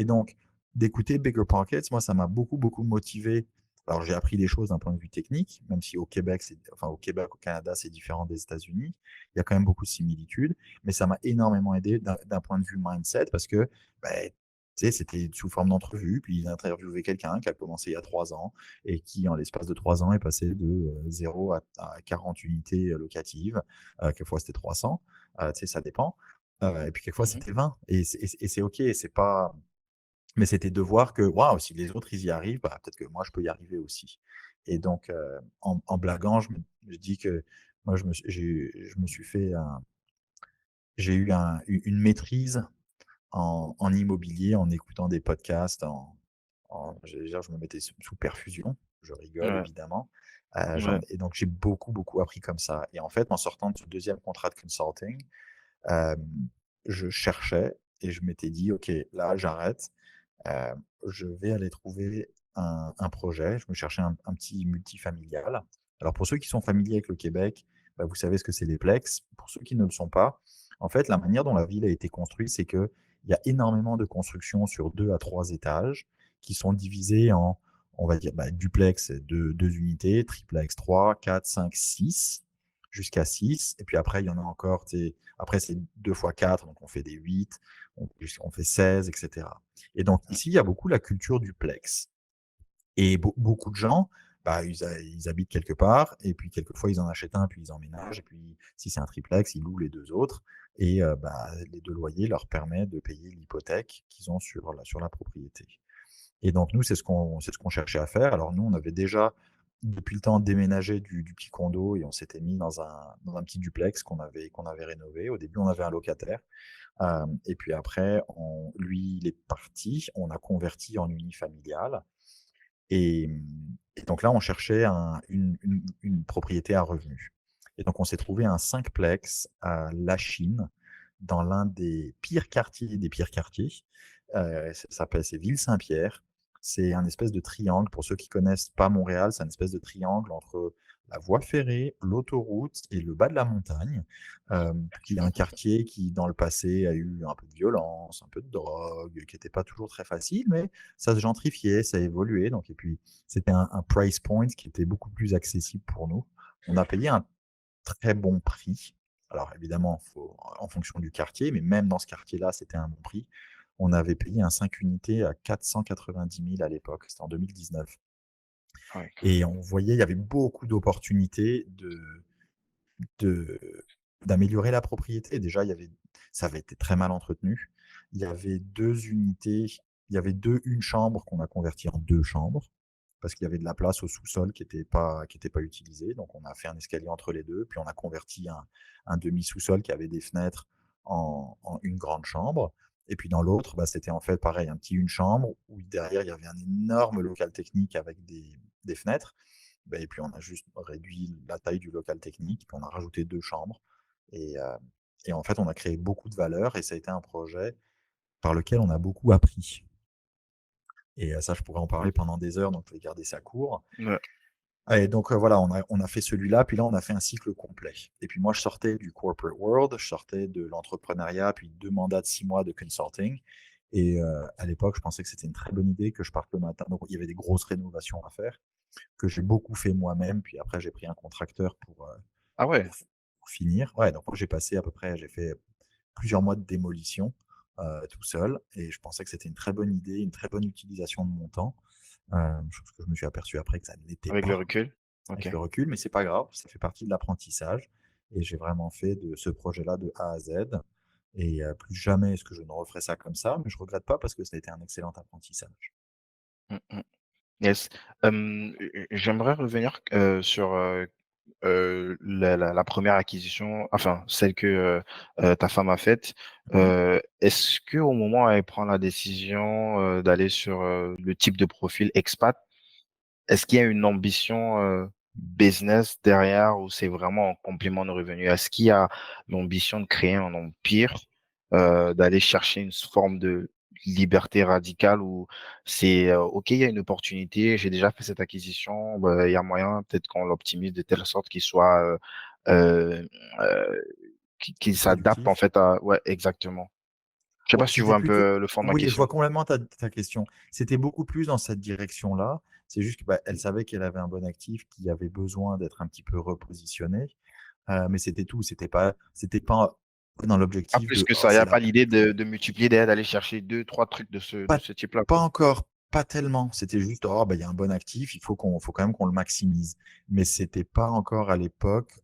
donc, d'écouter BiggerPockets, moi, ça m'a beaucoup, beaucoup motivé. Alors, j'ai appris des choses d'un point de vue technique, même si au Québec, au Québec, au Canada, c'est différent des États-Unis. Il y a quand même beaucoup de similitudes, mais ça m'a énormément aidé d'un point de vue mindset parce que, ben, tu sais, c'était sous forme d'entrevue, puis ils interviewaient quelqu'un qui a commencé il y a 3 ans et qui, en l'espace de 3 ans, est passé de 0 à 40 unités locatives. Quelquefois, c'était 300. Tu sais, ça dépend. Et puis, quelquefois, Mhm. c'était 20. Et c'est OK. C'est pas. Mais c'était de voir que, waouh, si les autres, ils y arrivent, bah, peut-être que moi, je peux y arriver aussi. Et donc, en blaguant, je dis que moi, je me suis fait j'ai eu une maîtrise en immobilier en écoutant des podcasts, j'allais dire, je me mettais sous perfusion. Je rigole, Ouais, évidemment. ouais, Et donc, j'ai beaucoup, beaucoup appris comme ça. Et en fait, en sortant de ce deuxième contrat de consulting, euh, je cherchais et je m'étais dit, OK, là, j'arrête. Euh, je vais aller trouver un projet. Je me cherchais un petit multifamilial. Alors, pour ceux qui sont familiers avec le Québec, bah, vous savez ce que c'est les plex. Pour ceux qui ne le sont pas, en fait, la manière dont la ville a été construite, c'est qu'il y a énormément de constructions sur 2 à 3 étages qui sont divisées en, on va dire, bah, duplex, deux unités, triplex, 3, 4, 5, 6, jusqu'à 6. Et puis après, il y en a encore, après, c'est 2 fois 4, donc on fait des 8, on fait 16, etc. Et donc ici, il y a beaucoup la culture du plex. Et beaucoup de gens, bah, ils habitent quelque part, et puis quelquefois ils en achètent un, puis ils emménagent, et puis si c'est un triplex, ils louent les 2 autres, et bah, les 2 loyers leur permettent de payer l'hypothèque qu'ils ont sur la propriété. Et donc nous, c'est ce qu'on cherchait à faire. Alors nous, on avait déjà, depuis le temps, déménagé du petit condo, et on s'était mis dans un petit duplex qu'on avait rénové. Au début, on avait un locataire. Et puis après, lui, il est parti, on a converti en unifamilial. Et, et donc là, on cherchait une propriété à revenus. Et donc, on s'est trouvé un 5plex à La Chine, dans l'un des pires quartiers des pires quartiers. C'est Ville-Saint-Pierre. C'est un espèce de triangle. Pour ceux qui connaissent pas Montréal, c'est un espèce de triangle entre la voie ferrée, l'autoroute et le bas de la montagne, qui est un quartier qui, dans le passé, a eu un peu de violence, un peu de drogue, qui n'était pas toujours très facile, mais ça se gentrifiait, ça évoluait. Donc, et puis, c'était un price point qui était beaucoup plus accessible pour nous. On a payé un très bon prix. Alors, évidemment, en fonction du quartier, mais même dans ce quartier-là, c'était un bon prix. On avait payé un 5 unités à 490 000 à l'époque, c'était en 2019. ouais. Et on voyait, il y avait beaucoup d'opportunités de, d'améliorer la propriété. Déjà, ça avait été très mal entretenu. Il y avait 2 unités, il y avait une chambre qu'on a convertie en 2 chambres parce qu'il y avait de la place au sous-sol qui était pas utilisée. Donc, on a fait un escalier entre les deux, puis on a converti un demi-sous-sol qui avait des fenêtres en une grande chambre. Et puis dans l'autre, bah, c'était en fait pareil, une chambre où derrière, il y avait un énorme local technique avec des fenêtres. Et puis on a juste réduit la taille du local technique, puis on a rajouté 2 chambres. Et, euh, et en fait, on a créé beaucoup de valeur et ça a été un projet par lequel on a beaucoup appris. Et ça, je pourrais en parler pendant des heures, donc je vais garder ça court. Ouais. Et donc voilà, on a fait celui-là, puis là, on a fait un cycle complet. Et puis moi, je sortais du corporate world, je sortais de l'entrepreneuriat, puis 2 mandats de 6 mois de consulting. Et à l'époque, je pensais que c'était une très bonne idée que je parte le matin. Donc il y avait des grosses rénovations à faire, que j'ai beaucoup fait moi-même. Puis après, j'ai pris un contracteur Ah ouais, pour, pour finir. Ouais, donc moi, j'ai fait plusieurs mois de démolition tout seul. Et je pensais que c'était une très bonne idée, une très bonne utilisation de mon temps. Chose que je me suis aperçu après que ça ne l'était avec le pas recul. Ok. avec le recul, mais c'est pas grave, ça fait partie de l'apprentissage. Et j'ai vraiment fait de ce projet-là de A à Z. Et plus jamais est-ce que je ne referai ça comme ça, mais je regrette pas parce que ça a été un excellent apprentissage. Mm, mm. Yes. J'aimerais revenir sur la première acquisition, enfin celle que ta femme a faite. Oui. Est-ce que au moment où elle prend la décision d'aller sur le type de profil expat, est-ce qu'il y a une ambition business derrière ou c'est vraiment en complément de revenus? Est-ce qu'il y a l'ambition de créer un empire, d'aller chercher une forme de liberté radicale où c'est OK, il y a une opportunité, j'ai déjà fait cette acquisition, bah, il y a moyen peut-être qu'on l'optimise de telle sorte qu'il soit euh, euh, qu'il s'adapte en Productif. fait à ouais exactement. Je sais pas Ouais, si tu c'était vois un peu plutôt le fond de ma oui, je question. vois complètement ta question. C'était beaucoup plus dans cette direction-là. C'est juste que, bah, elle savait qu'elle avait un bon actif qui avait besoin d'être un petit peu repositionné, mais c'était tout. C'était pas dans Pas l'objectif plus de: que «Oh, ça. Il y c'est a la» pas l'idée de multiplier, d'aller chercher deux, trois trucs de pas ce type-là, pas quoi. encore, pas tellement. C'était juste: «Oh, bah, il y a un bon actif, faut quand même qu'on le maximise». Mais c'était pas encore à l'époque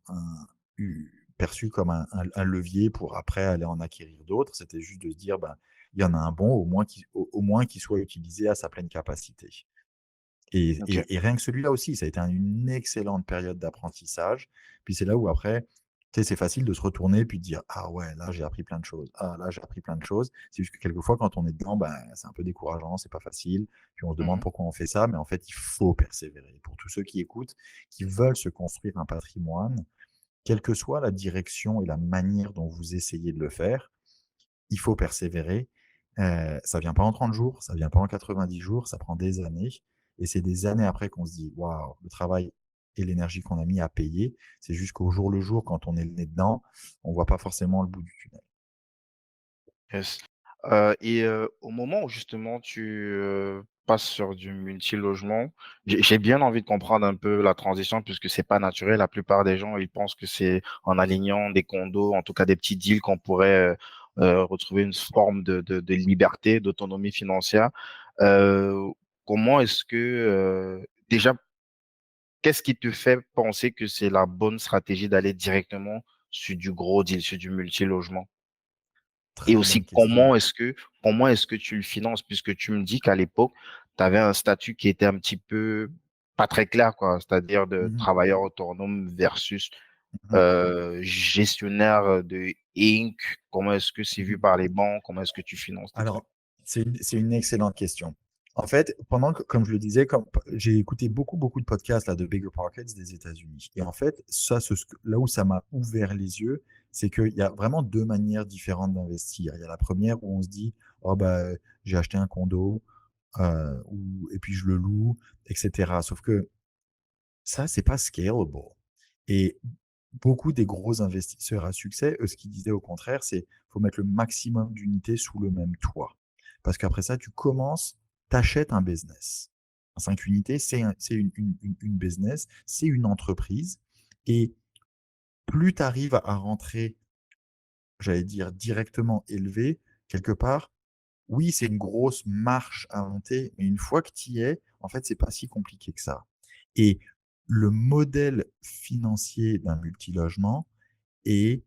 perçu comme un levier pour après aller en acquérir d'autres. C'était juste de se dire: «Ben, il y en a un bon, au moins qu'il soit utilisé à sa pleine capacité». Et OK. et et rien que celui-là aussi, ça a été une excellente période d'apprentissage. Puis c'est là où après, tu sais, c'est facile de se retourner puis de dire: «Ah ouais, là, j'ai appris plein de choses. Ah là, j'ai appris plein de choses». C'est juste que quelquefois, quand on est dedans, ben, c'est un peu décourageant, c'est pas facile. Puis on se demande Mmh. pourquoi on fait ça, mais en fait, il faut persévérer. Pour tous ceux qui écoutent, qui veulent se construire un patrimoine, quelle que soit la direction et la manière dont vous essayez de le faire, il faut persévérer. Ça vient pas en 30 jours, ça vient pas en 90 jours, ça prend des années et c'est des années après qu'on se dit: «Waouh, le travail et l'énergie qu'on a mis à payer». C'est juste qu'au jour le jour, quand on est le nez dedans, on voit pas forcément le bout du tunnel. Yes. Au moment où justement tu passes sur du multi-logement, j'ai bien envie de comprendre un peu la transition puisque c'est pas naturel. La plupart des gens, ils pensent que c'est en alignant des condos, en tout cas des petits deals qu'on pourrait retrouver une forme de liberté, d'autonomie financière. Heu, Comment est-ce que déjà, qu'est-ce qui te fait penser que c'est la bonne stratégie d'aller directement sur du gros deal, sur du multi-logement? Et Très bonne aussi, question. comment est-ce que tu le finances? Puisque tu me dis qu'à l'époque, tu avais un statut qui était un petit peu pas très clair, quoi. C'est-à-dire de Mmh mh. travailleur autonome versus Mmh. gestionnaire de Inc. Comment est-ce que c'est vu Mmh. par les banques? Comment est-ce que tu finances tes trucs? Alors, c'est une excellente question. En fait, pendant que comme je le disais, comme j'ai écouté beaucoup, beaucoup de podcasts là de Bigger Pockets des États-Unis et en fait, ça, ce que là où ça m'a ouvert les yeux, c'est qu'il y a vraiment 2 manières différentes d'investir. Il y a la première où on se dit: «Oh bah, j'ai acheté un condo, ou et puis je le loue» et cetera. Sauf que ça, c'est pas scalable et beaucoup des gros investisseurs à succès, eux, ce qu'ils disaient au contraire, c'est: «Faut mettre le maximum d'unités sous le même toit». Parce qu'après ça, tu commences, tu achètes un business. 5 unités, c'est une business, c'est une entreprise et plus tu arrives à rentrer, j'allais dire directement élevé, quelque part, oui, c'est une grosse marche à monter, mais une fois que tu y es, en fait, c'est pas si compliqué que ça et le modèle financier d'un multilogement est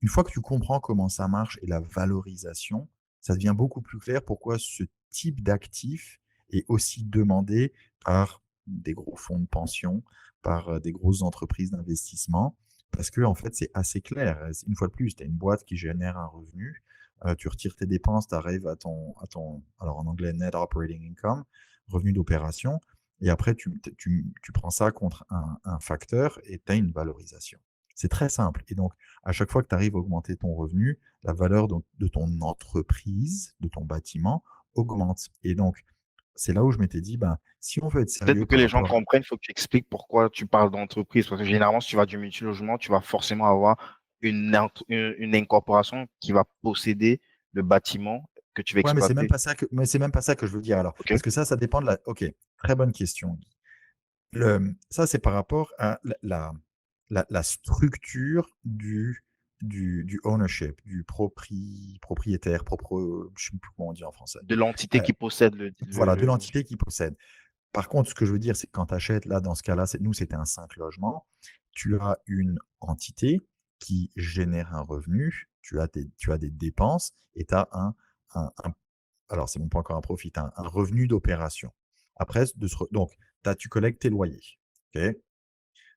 une fois que tu comprends comment ça marche et la valorisation, ça devient beaucoup plus clair pourquoi ce type d'actif est aussi demandé par des gros fonds de pension, par, des grosses entreprises d'investissement. Parce que en fait, c'est assez clair. Une fois de plus, tu as une boîte qui génère un revenu, tu retires tes dépenses, tu arrives à ton alors en anglais net operating income, revenu d'opération et après tu prends ça contre un facteur et tu as une valorisation. C'est très simple et donc à chaque fois que tu arrives à augmenter ton revenu, la valeur donc de ton entreprise, de ton bâtiment augmente et donc c'est là où je m'étais dit: «Ben, si on veut être Peut-être sérieux pour que par les gens rapport» comprennent, il faut que tu expliques pourquoi tu parles d'entreprise. Parce que généralement, si tu vas du multilogement, tu vas forcément avoir une incorporation qui va posséder le bâtiment que tu vas ouais, exploiter. c'est même pas ça que je veux dire alors. OK? Parce que ça dépend de la OK, très bonne question. Ça, c'est par rapport à la structure du ownership, du propriétaire, je sais plus comment on dit en français. De l'entité Heu, qui possède voilà, de l'entité qui possède. Par contre, ce que je veux dire, c'est que quand tu achètes, là, dans ce cas-là, c'était un 5 logements. Tu as une entité qui génère un revenu, tu as des dépenses et tu as un alors c'est même pas encore un profit, tu as un revenu d'opération. Après de ce re donc tu collectes tes loyers, OK?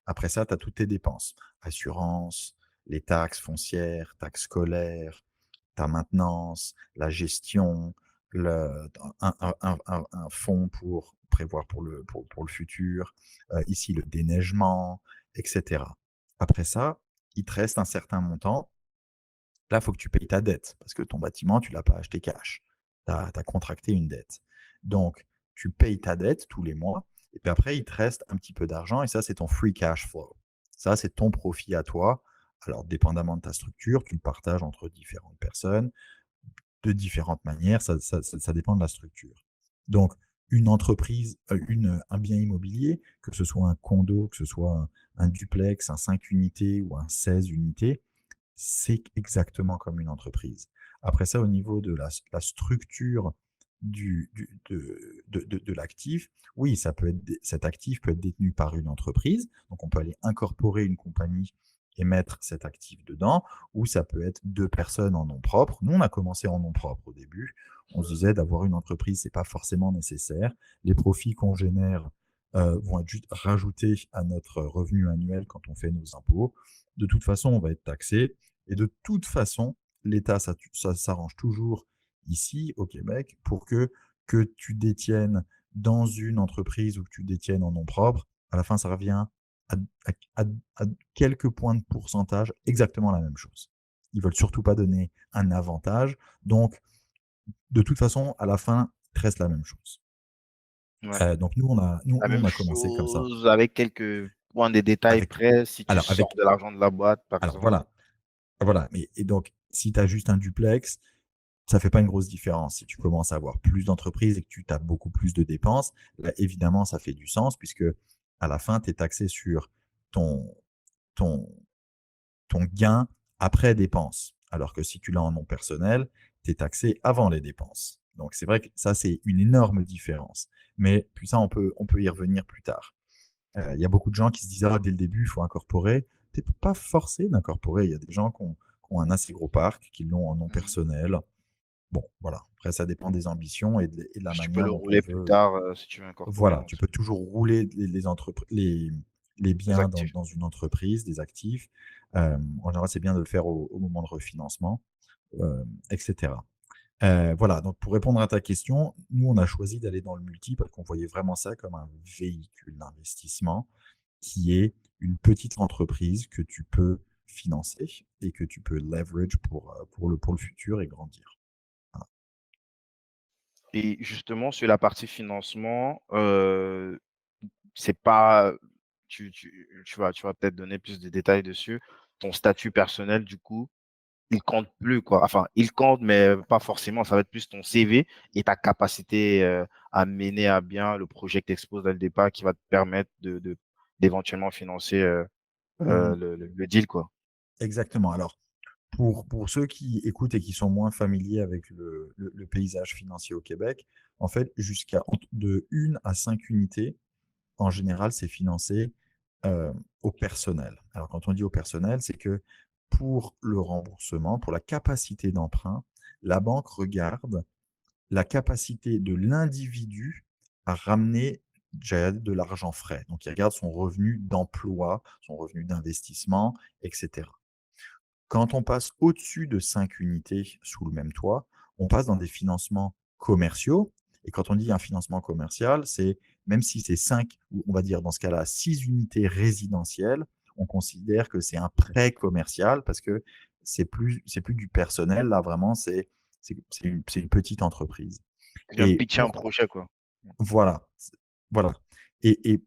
Après ça, tu as toutes tes dépenses, assurance, les taxes foncières, taxes scolaires, ta maintenance, la gestion, le un fonds pour prévoir pour le futur, ici le déneigement et cetera. Après ça, il te reste un certain montant. Là, il faut que tu payes ta dette parce que ton bâtiment, tu l'as pas acheté cash. Tu as contracté une dette. Donc tu payes ta dette tous les mois et puis après, il te reste un petit peu d'argent et ça, c'est ton free cash flow. Ça, c'est ton profit à toi. Alors dépendamment de ta structure, tu le partages entre différentes personnes. de différentes manières, ça dépend de la structure. Donc une entreprise, un bien immobilier, que ce soit un condo, que ce soit un duplex, un 5 unités ou un 16 unités, c'est exactement comme une entreprise. Après ça, au niveau de la structure de l'actif, oui, cet actif peut être détenu par une entreprise, donc on peut aller incorporer une compagnie et mettre cet actif dedans, ou ça peut être deux personnes en nom propre. Nous, on a commencé en nom propre au début. On se disait d'avoir une entreprise, c'est pas forcément nécessaire. Les profits qu'on génère vont être juste rajoutés à notre revenu annuel quand on fait nos impôts. De toute façon, on va être taxé. Et de toute façon, l'État, ça s'arrange toujours ici au Québec pour que tu détiennes dans une entreprise ou que tu détiennes en nom propre, à la fin, ça revient à, à- à quelques points de pourcentage exactement la même chose. Ils veulent surtout pas donner un avantage. Donc, de toute façon, à la fin, il reste la même chose. Ouais. Donc, nous, La on même a commencé comme ça. chose avec quelques points de détails Avec, près, si tu alors, sors avec, de l'argent de la boîte, par alors exemple. voilà, voilà. Et donc, si tu as juste un duplex, ça fait pas une grosse différence. Si tu commences à avoir plus d'entreprises et que tu as beaucoup plus de dépenses, là, évidemment, ça fait du sens puisque à la fin, tu es taxé sur ton, ton, ton gain après dépenses. Alors que si tu l'as en nom personnel, tu es taxé avant les dépenses. Donc, c'est vrai que ça, c'est une énorme différence. Mais puis ça, on peut y revenir plus tard. Il y a beaucoup de gens qui se disent, ah, dès le début, il faut incorporer. Tu n'es pas forcé d'incorporer. Il y a des gens qui ont un assez gros parc, qui l'ont en nom Mhm. personnel. Bon, voilà. Après, ça dépend des ambitions et de la Puis tu peux manière le dont on rouler plus veut. tard si tu veux incorporer Voilà, tu peux ensuite toujours rouler les les biens actifs. dans une entreprise, des actifs. En général, c'est bien de le faire au moment de refinancement, etc. Voilà, donc pour répondre à ta question, nous, on a choisi d'aller dans le multi parce qu'on voyait vraiment ça comme un véhicule d'investissement qui est une petite entreprise que tu peux financer et que tu peux leverage pour le futur et grandir. Voilà. Et justement, sur la partie financement, c'est pas tu vas peut-être donner plus de détails dessus. Ton statut personnel, du coup, il compte plus, quoi. Enfin, il compte, mais pas forcément. Ça va être plus ton CV et ta capacité, à mener à bien le projet que tu exposes dès le départ qui va te permettre d'éventuellement financer, Mhm. le deal, quoi. Exactement. Alors, pour ceux qui écoutent et qui sont moins familiers avec le paysage financier au Québec, en fait, de 1 à 5 unités, en général, c'est financé au personnel. Alors, quand on dit au personnel, c'est que pour le remboursement, pour la capacité d'emprunt, la banque regarde la capacité de l'individu à ramener de l'argent frais. Donc, il regarde son revenu d'emploi, son revenu d'investissement, etc. Quand on passe au-dessus de 5 unités sous le même toit, on passe dans des financements commerciaux. Et quand on dit un financement commercial, c'est même si c'est 5, ou on va dire dans ce cas-là 6 unités résidentielles, on considère que c'est un prêt commercial parce que c'est plus du personnel. Là, vraiment, c'est une petite entreprise. Tu viens Et pitcher un pour projet, quoi. voilà, voilà. Et